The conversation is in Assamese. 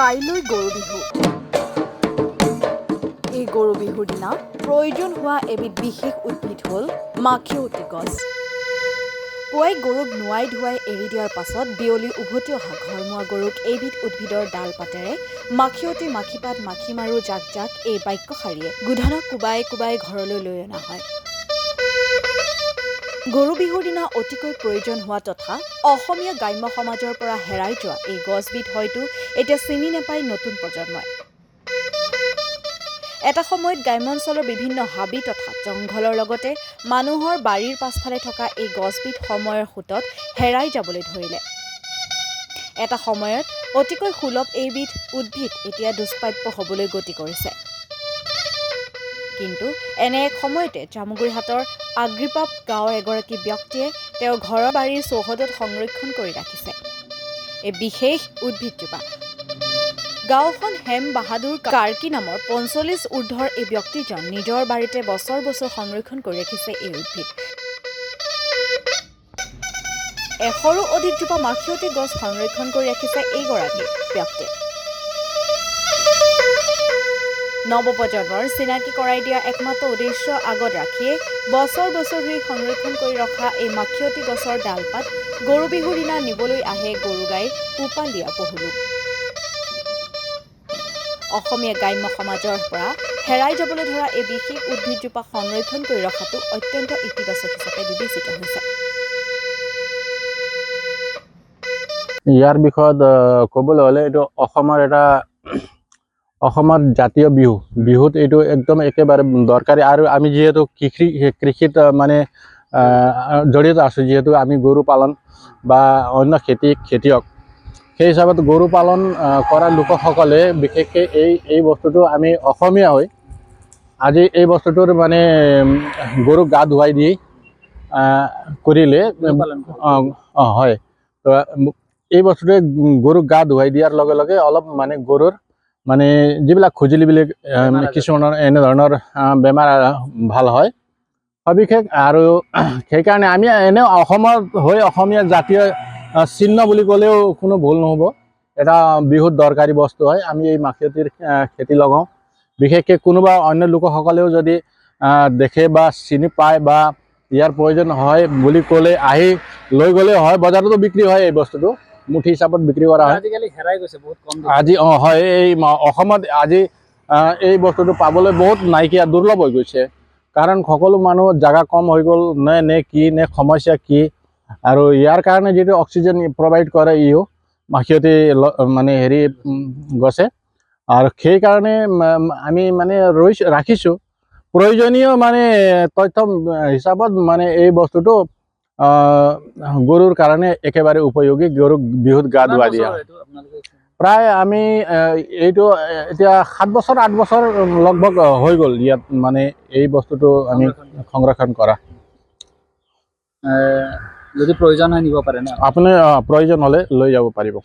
কাইলৈ গৰু বিহু। এই গৰু বিহুৰ দিনা প্ৰয়োজন হোৱা এবিধ বিশেষ উদ্ভিদ হ'ল মাখিয়তী গছ। পুৱাই গৰুক নোৱাই ধুৱাই এৰি দিয়াৰ পাছত বিয়লি উভতি অহা ঘৰমুৱা গৰুক এইবিধ উদ্ভিদৰ ডাল পাতেৰে মাখিয়তী মাখিপাত মাখি মাৰো জাক জাক এই বাক্যশাৰীয়ে গোধানক কোবাই কোবাই ঘৰলৈ লৈ অনা হয়। গৰু বিহুৰ দিনা অতিকৈ প্ৰয়োজন হোৱা তথা অসমীয়া গ্ৰাম্য সমাজৰ পৰা হেৰাই যোৱা এই গছবিধ হয়তো এতিয়া চিনি নাপায় নতুন প্ৰজন্মই। এটা সময়ত গ্ৰাম্যাঞ্চলৰ বিভিন্ন হাবি তথা জংঘলৰ লগতে মানুহৰ বাৰীৰ পাছফালে থকা এই গছবিধ সময়ৰ সোঁতত হেৰাই যাবলৈ ধৰিলে। এটা সময়ত অতিকৈ সুলভ এইবিধ উদ্ভিদ এতিয়া দুষ্প্ৰাপ্য হ'বলৈ গতি কৰিছে। কিন্তু এনে এক সময়তে জামুগুৰিহাটৰ আগ্ৰিপাপ গাঁৱৰ এগৰাকী ব্যক্তিয়ে তেওঁৰ ঘৰৰ বাৰীৰ চৌহদত সংৰক্ষণ কৰি ৰাখিছে এই বিশেষ উদ্ভিদজোপা। গাঁওখন হেম বাহাদুৰ কাৰ্কি নামৰ ৪৫ ঊৰ্ধৰ এই ব্যক্তিজন নিজৰ বাৰীতে বছৰ বছৰ সংৰক্ষণ কৰি ৰাখিছে এই উদ্ভিদ। ১০০ৰো অধিক জোপা মাখিয়তী গছ সংৰক্ষণ কৰি ৰাখিছে এইগৰাকী ব্যক্তিয়ে। নৱপ্ৰজন্মৰ চিনাকি কৰাই দিয়া একমাত্ৰ উদ্দেশ্য আগত ৰাখিয়ে বছৰ বছৰ ধৰি সংৰক্ষণ কৰি ৰখা এই মাখিয়তী গছৰ ডালপাত গৰু বিহুৰ দিনা নিবলৈ আহে গৰু গাই পোহপাল দিয়া পহুলোক। অসমীয়া গ্ৰাম্য সমাজৰ পৰা হেৰাই যাবলৈ ধৰা এই বিশেষ উদ্ভিদজোপা সংৰক্ষণ কৰি ৰখাটো অত্যন্ত ইতিবাচক হিচাপে বিবেচিত হৈছে। ইয়াৰ বিষয়ত ক'বলৈ হ'লে এইটো অসমৰ জাতীয় বিহুত এইটো একদম একেবাৰে দৰকাৰী। আৰু আমি যিহেতু কৃষিত মানে জড়িত আছোঁ, যিহেতু আমি গৰু পালন বা অন্য খেতিয়ক, সেই হিচাপত গৰু পালন কৰা লোকসকলে বিশেষকৈ এই বস্তুটো আমি অসমীয়া হৈ আজি এই বস্তুটোৰ মানে গৰুক গা ধুৱাই দি কৰিলে হয়। তো এই বস্তুটোৱে গৰুক গা ধুৱাই দিয়াৰ লগে লগে অলপ মানে গৰুৰ মানে যিবিলাক খুজুলিবিলাক কিছুমানৰ এনেধৰণৰ বেমাৰ ভাল হয় সবিশেষ। আৰু সেইকাৰণে আমি এনেও অসমত হৈ অসমীয়া জাতীয় চিহ্ন বুলি ক'লেও কোনো ভুল নহ'ব। এটা বিহুত দৰকাৰী বস্তু হয়। আমি এই মাখিয়তীৰ খেতি লগাওঁ। বিশেষকৈ কোনোবা অন্য লোকসকলেও যদি দেখে বা চিনি পায় বা ইয়াৰ প্ৰয়োজন হয় বুলি ক'লে আহি লৈ গ'লে হয়। বজাৰতো বিক্ৰী হয়, এই বস্তুটো মুঠি হিচাপত বিক্ৰী কৰা হয়। আজিকালি হেৰাই গৈছে বহুত কম। আজি হয়, এই অসমত আজি এই বস্তুটো পাবলৈ বহুত নাইকিয়া, দুৰ্লভ হৈ গৈছে। কাৰণ সকলো মানুহ জাগা কম হৈ গ'ল নে সমস্যা কি। আৰু ইয়াৰ কাৰণে যিটো অক্সিজেন প্ৰভাইড কৰে মাখিয়তী মানে গছে, আৰু সেইকাৰণে আমি মানে ৰাখিছোঁ প্ৰয়োজনীয় মানে তথ্য হিচাপত মানে এই বস্তুটো গৰুৰ কাৰণে একেবাৰে উপযোগী। গৰুক বিহুত গা ধুৱাই দিয়া প্ৰায় আমি এইটো এতিয়া ৭ বছৰ ৮ বছৰ লগভগ হৈ গ'ল ইয়াত মানে এই বস্তুটো আমি সংৰক্ষণ কৰা। যদি প্ৰয়োজন হয় নিব পাৰে ন, আপুনি প্ৰয়োজন হ'লে লৈ যাব পাৰিব।